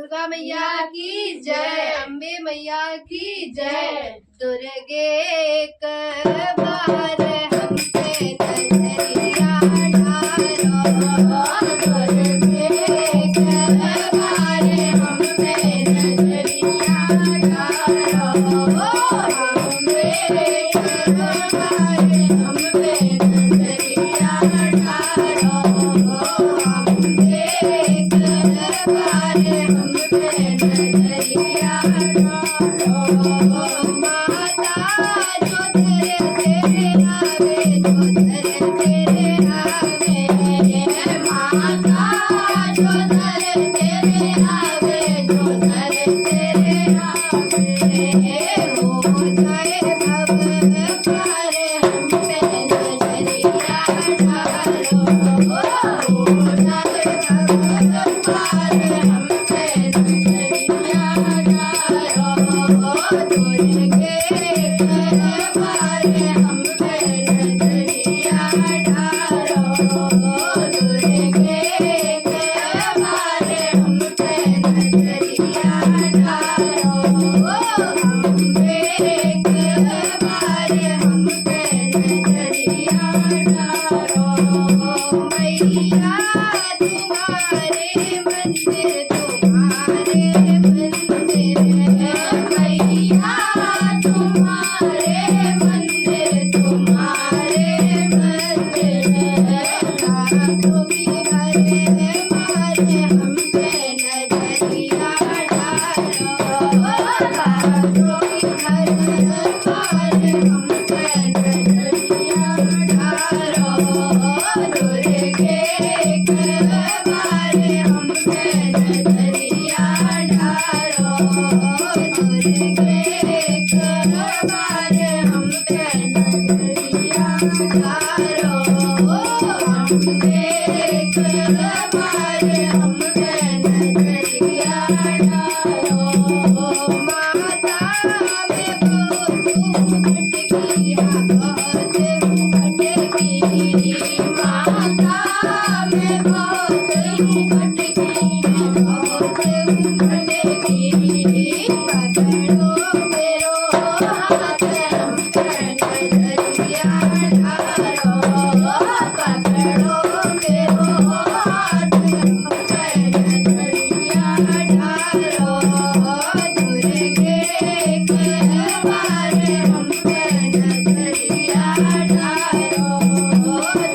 दुर्गा मैया की जय, अम्बे मैया की जय। दुर्गे एक बार हम पे नजरिया डालो, दुर्गे एक बार हम पे नजरिया डालो, हम पे एक बार हम पे नजरिया डालो, हम पे एक बार हम पे नजरिया डालो। माता जो दर तेरे आवे, जो दर तेरे आवे, माता जो दर तेरे आवे, जो दर तेरे आवे, हो जाए भव पार हम पे नजरिया डालो, हो जाए भव पार हम पे नजरिया डालो। दुर्गे एक बार हम पे नजरिया डालो, दुर्गे एक बार हम पे नजरिया डालो, हम पे एक बार हम पे नजरिया डालो। मैया तुम्हारे मंदिर, तुम्हारे मंदिर, मैया तुम्हारे मंदिर, तुम्हारे मंदिर, लाखों की हरे मारे हम पे नजरिया डालो, लाखों की हरे मारे हम पे नजरिया डालो। दुर्गे एक बार हम पे नजरिया डालो, दुर्गे एक बार हम पे नजरिया डालो, हम पे एक बार हम पे नजरिया डालो। माता में बहुत भटकी, बहुत भटकी, माता में बहुत भटकी, बहुत भटकी, पकड़ो मेरो हाथ हम पे नजरिया डालो, पकड़ो मेरो हाथ हम पे नजरिया डालो। दुर्गे एक बार हम पे नजरिया डालो,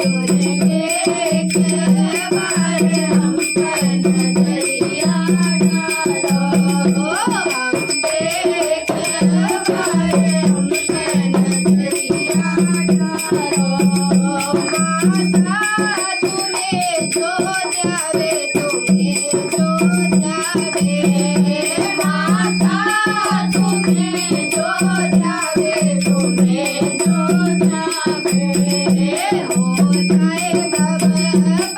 दुर्गे एक बार हम पे नजरिया डालो, हम पे एक बार हम पे नजरिया डालो। माता तुम्हें जो ध्यावे, तुम्हें जो ध्यावे, माता तुम्हें जो ध्यावे, तुम्हें जो ध्यावे, हो जाए भव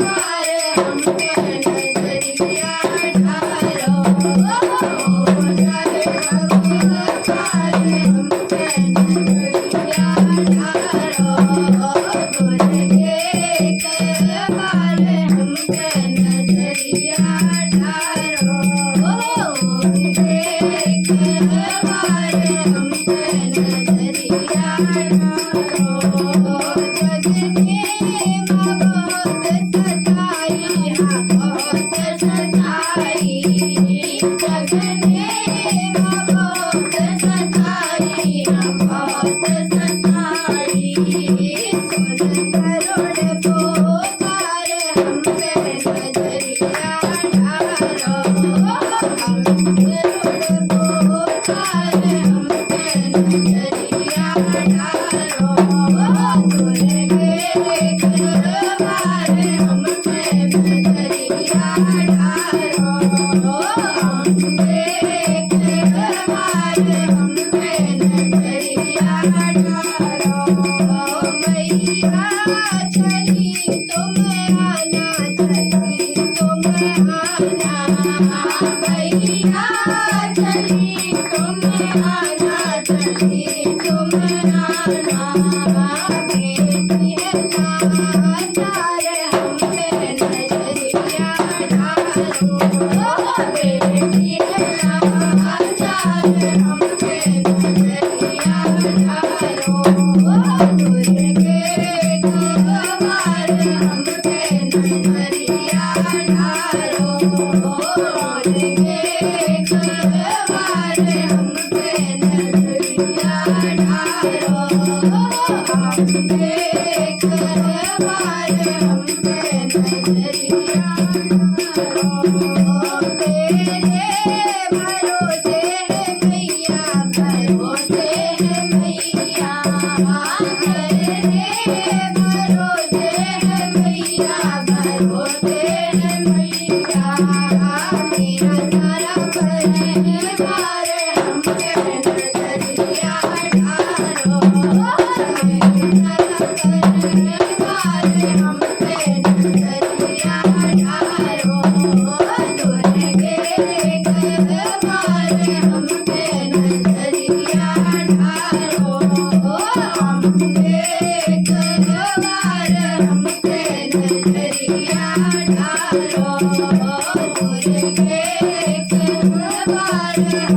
पार हम पे नजरिया डालो, हो जाए भव पार हम पे नजरिया डालो। दुर्गे एक बार हम पे नजरिया डालो, दुर्गे एक बार हम पे नजरिया डालो। जगने माँ बहुत सताई, हाँ बहुत सताई, जगने माँ बहुत सताई, हाँ बहुत सताई, सुन करुण पुकार हम पे नजरिया डालो, हम करुण पुकार हम पे नजरिया डालो। दुर्गे एक बार हम पे नजरिया डालो, हम पे एक बार हम पे नजरिया डालो। मैया चली तुम आना, चली तुम आना, मैया चली तुम आना, चली तुम आना, बेटी है लाचार हम पे नजरिया डालो, बेटी नजरिया डालो